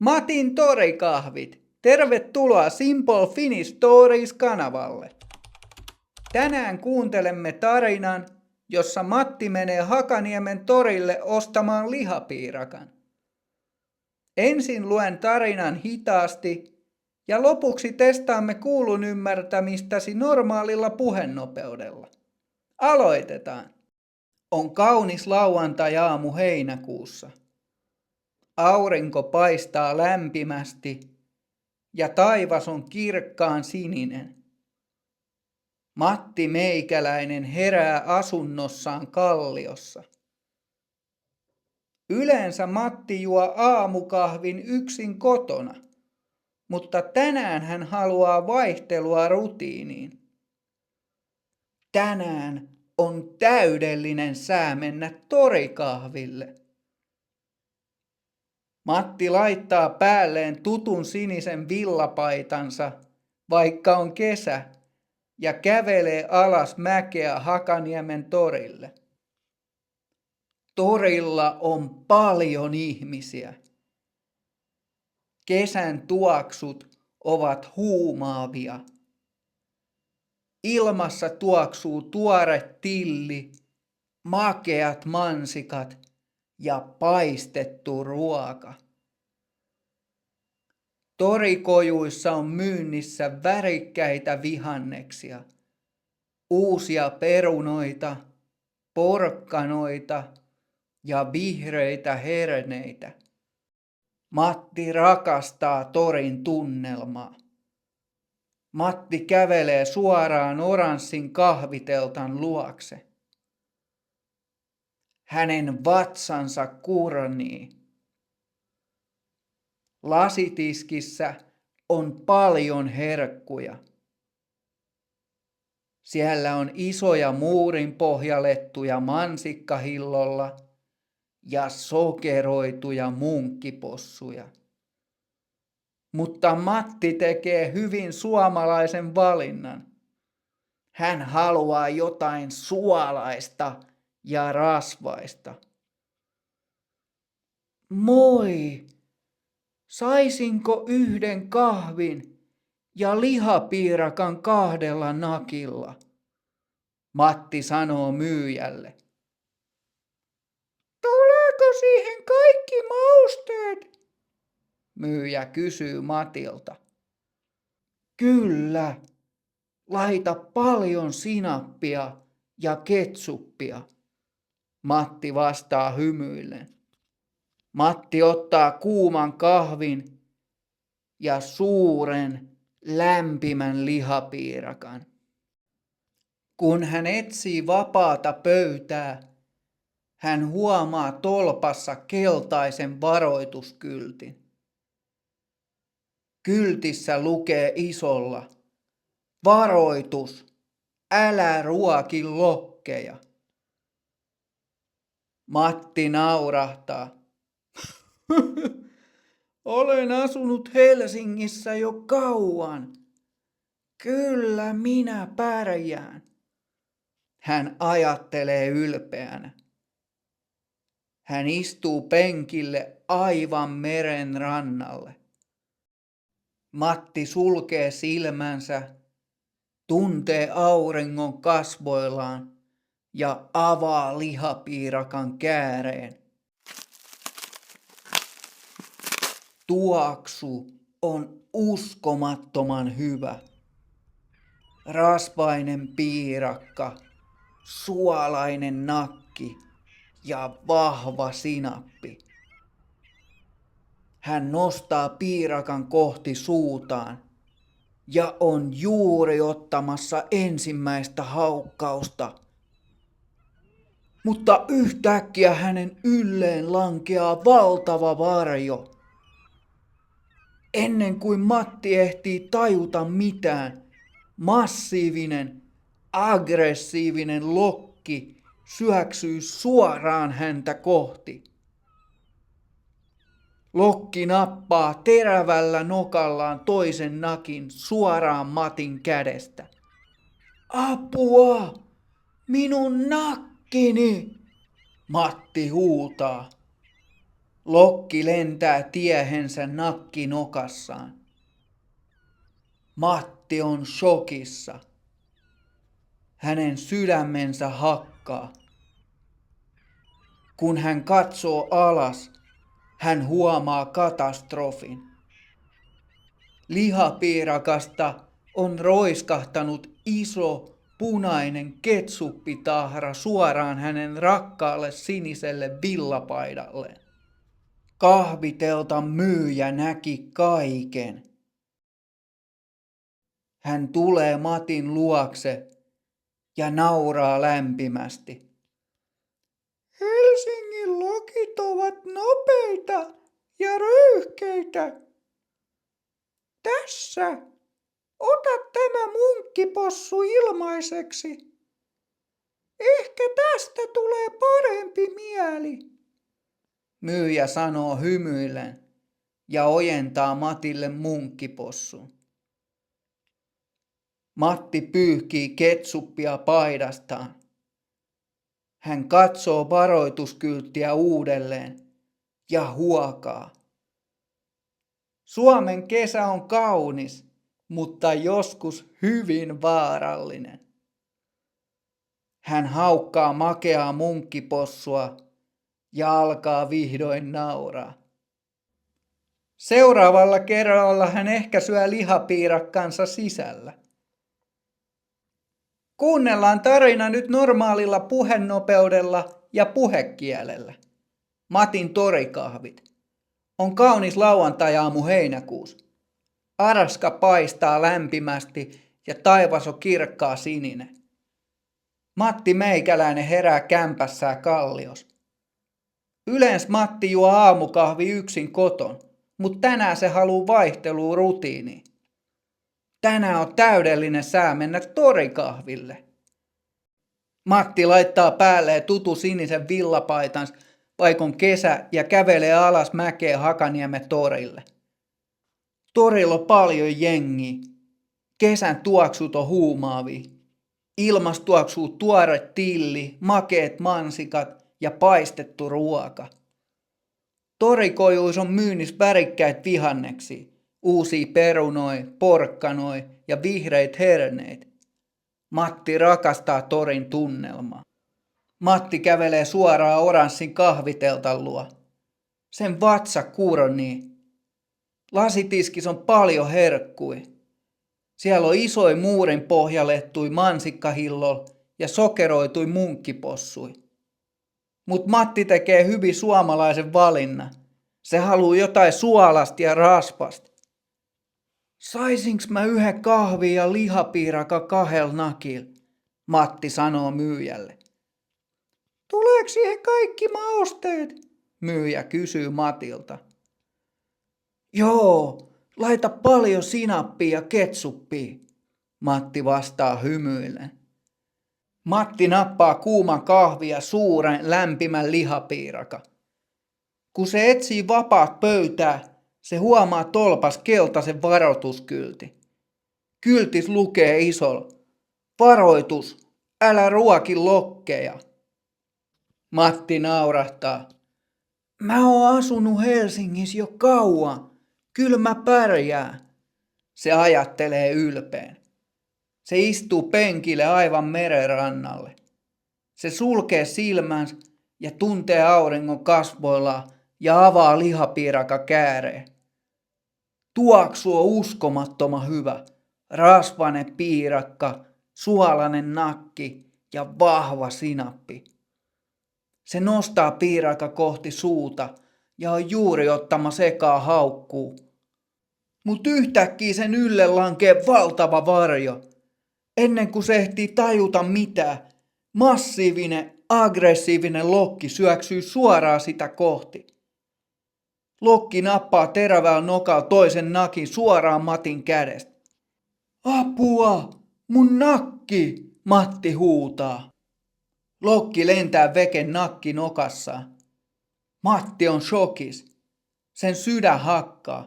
Matin torikahvit. Tervetuloa Simple Finnish Stories-kanavalle. Tänään kuuntelemme tarinan, jossa Matti menee Hakaniemen torille ostamaan lihapiirakan. Ensin luen tarinan hitaasti ja lopuksi testaamme kuulun ymmärtämistäsi normaalilla puhenopeudella. Aloitetaan. On kaunis lauantai-aamu heinäkuussa. Aurinko paistaa lämpimästi ja taivas on kirkkaan sininen. Matti Meikäläinen herää asunnossaan Kalliossa. Yleensä Matti juo aamukahvin yksin kotona, mutta tänään hän haluaa vaihtelua rutiiniin. Tänään on täydellinen sää mennä torikahville. Matti laittaa päälleen tutun sinisen villapaitansa, vaikka on kesä, ja kävelee alas mäkeä Hakaniemen torille. Torilla on paljon ihmisiä. Kesän tuoksut ovat huumaavia. Ilmassa tuoksuu tuore tilli, makeat mansikat ja paistettu ruoka. Torikojuissa on myynnissä värikkäitä vihanneksia, uusia perunoita, porkkanoita ja vihreitä herneitä. Matti rakastaa torin tunnelmaa. Matti kävelee suoraan oranssin kahviteltan luokse. Hänen vatsansa kurnii. Lasitiskissä on paljon herkkuja. Siellä on isoja muurinpohjalettuja mansikkahillolla ja sokeroituja munkkipossuja. Mutta Matti tekee hyvin suomalaisen valinnan. Hän haluaa jotain suolaista ja rasvaista. Moi! Saisinko yhden kahvin ja lihapiirakan 2 nakilla? Matti sanoo myyjälle. Tuleeko siihen kaikki mausteet? Myyjä kysyy Matilta. Kyllä. Laita paljon sinappia ja ketsuppia. Matti vastaa hymyillen. Matti ottaa kuuman kahvin ja suuren, lämpimän lihapiirakan. Kun hän etsii vapaata pöytää, hän huomaa tolpassa keltaisen varoituskyltin. Kyltissä lukee isolla: varoitus, älä ruoki lokkeja. Matti naurahtaa. Olen asunut Helsingissä jo kauan. Kyllä minä pärjään. Hän ajattelee ylpeänä. Hän istuu penkille aivan meren rannalle. Matti sulkee silmänsä, tuntee auringon kasvoillaan ja avaa lihapiirakan kääreen. Tuoksu on uskomattoman hyvä. Rasvainen piirakka, suolainen nakki ja vahva sinappi. Hän nostaa piirakan kohti suutaan ja on juuri ottamassa ensimmäistä haukkausta. Mutta yhtäkkiä hänen ylleen lankeaa valtava varjo. Ennen kuin Matti ehtii tajuta mitään, massiivinen, aggressiivinen lokki syöksyy suoraan häntä kohti. Lokki nappaa terävällä nokallaan toisen nakin suoraan Matin kädestä. Apua! Minun nakkini! Matti huutaa. Lokki lentää tiehensä nakki nokassaan. Matti on shokissa. Hänen sydämensä hakkaa. Kun hän katsoo alas, hän huomaa katastrofin. Lihapiirakasta on roiskahtanut iso punainen ketsuppitahra suoraan hänen rakkaalle siniselle villapaidalle. Kahviteltan myyjä näki kaiken. Hän tulee Matin luokse ja nauraa lämpimästi. Helsingin lokit ovat nopeita ja röyhkeitä. Tässä, ota tämä munkkipossu ilmaiseksi. Ehkä tästä tulee parempi mieli. Myyjä sanoo hymyillen ja ojentaa Matille munkkipossun. Matti pyyhkii ketsuppia paidastaan. Hän katsoo varoituskylttiä uudelleen ja huokaa. Suomen kesä on kaunis, mutta joskus hyvin vaarallinen. Hän haukkaa makeaa munkkipossua ja alkaa vihdoin nauraa. Seuraavalla kerralla hän ehkä syö lihapiirakkansa sisällä. Kuunnellaan tarina nyt normaalilla puhenopeudella ja puhekielellä. Matin torikahvit. On kaunis lauantai-aamu heinäkuussa. Araska paistaa lämpimästi ja taivas on kirkkaa sininen. Matti Meikäläinen herää kämpässään kallios. Yleensä Matti juo aamukahvi yksin koton, mutta tänään se haluu vaihtelua rutiiniin. Tänään on täydellinen sää mennä torikahville. Matti laittaa päälleen tutu sinisen villapaitansa, vaikon kesä ja kävelee alas mäkeä Hakaniemen torille. Torilla on paljon jengiä. Kesän tuoksut on huumaavia. Ilmasta tuoksuu tuore tilli, makeet mansikat ja paistettu ruoka. Torikojuis on myynnissä värikkäitä vihanneksia, uusia perunoi, porkkanoi ja vihreitä herneitä. Matti rakastaa torin tunnelmaa. Matti kävelee suoraan oranssin kahviteltan luo. Sen vatsa kuronii. Lasitiskis on paljon herkkui. Siellä on isoin muurin pohjalettui mansikkahillol ja sokeroitui munkkipossui. Mut Matti tekee hyvin suomalaisen valinnan. Se haluu jotain suolasta ja raspasta. Saisinks mä yhden kahvin ja lihapiiraka 2 nakil? Matti sanoo myyjälle. Tuleeko siihen kaikki mausteet? Myyjä kysyy Matilta. Joo, laita paljon sinappia ja ketsuppia, Matti vastaa hymyillen. Matti nappaa kuuman kahvia suuren lämpimän lihapiiraka. Kun se etsii vapaat pöytää, se huomaa tolpas keltaisen varoituskylti. Kyltis lukee isolla. Varoitus, älä ruoki lokkeja. Matti naurahtaa. Mä oon asunut Helsingissä jo kauan. Kyllä mä pärjään. Se ajattelee ylpeän. Se istuu penkille aivan merenrannalle. Se sulkee silmänsä ja tuntee auringon kasvoillaan ja avaa lihapiiraka kääreen. Tuoksu on uskomattoman hyvä. Rasvainen piirakka, suolainen nakki ja vahva sinappi. Se nostaa piiraka kohti suuta ja on juuri ottama sekaa haukkuu. Mut yhtäkkiä sen ylle lankee valtava varjo. Ennen kuin se ehtii tajuta mitään, massiivinen, aggressiivinen lokki syöksyy suoraan sitä kohti. Lokki nappaa terävällä nokalla toisen nakin suoraan Matin kädestä. Apua! Mun nakki! Matti huutaa. Lokki lentää veken nakki nokassaan. Matti on shokis. Sen sydän hakkaa.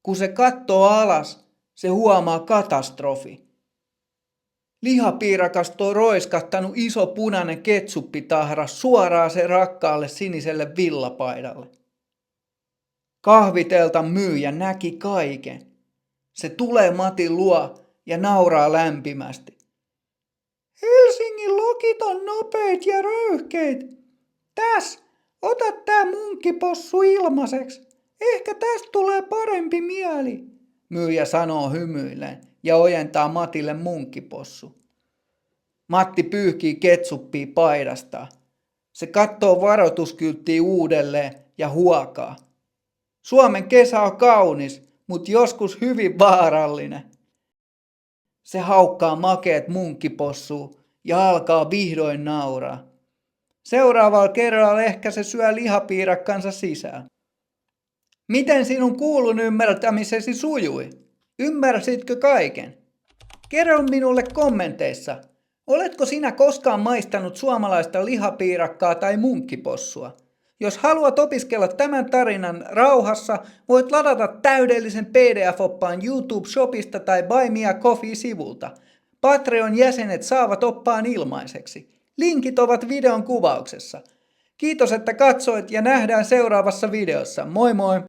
Kun se katsoo alas, se huomaa katastrofi. Lihapiirakasta on roiskahtanut iso punainen ketsuppitahra suoraan sen rakkaalle siniselle villapaidalle. Kahviteltan myyjä näki kaiken. Se tulee Matin luo ja nauraa lämpimästi. Helsingin lokit on nopeet ja röyhkeet. Täs, ota tää munkkipossu ilmaiseksi. Ehkä tästä tulee parempi mieli, myyjä sanoo hymyillen ja ojentaa Matille munkkipossu. Matti pyyhkii ketsuppia paidastaan. Se katsoo varoituskylttiä uudelleen ja huokaa. Suomen kesä on kaunis, mutta joskus hyvin vaarallinen. Se haukkaa makeet munkkipossua ja alkaa vihdoin nauraa. Seuraavalla kerralla ehkä se syö lihapiirakkansa sisään. Miten sinun kuulun ymmärtämisesi sujui? Ymmärsitkö kaiken? Kerro minulle kommenteissa. Oletko sinä koskaan maistanut suomalaista lihapiirakkaa tai munkkipossua? Jos haluat opiskella tämän tarinan rauhassa, voit ladata täydellisen PDF-oppaan YouTube-shopista tai Buy Me a Coffee-sivulta. Patreon-jäsenet saavat oppaan ilmaiseksi. Linkit ovat videon kuvauksessa. Kiitos, että katsoit ja nähdään seuraavassa videossa. Moi moi!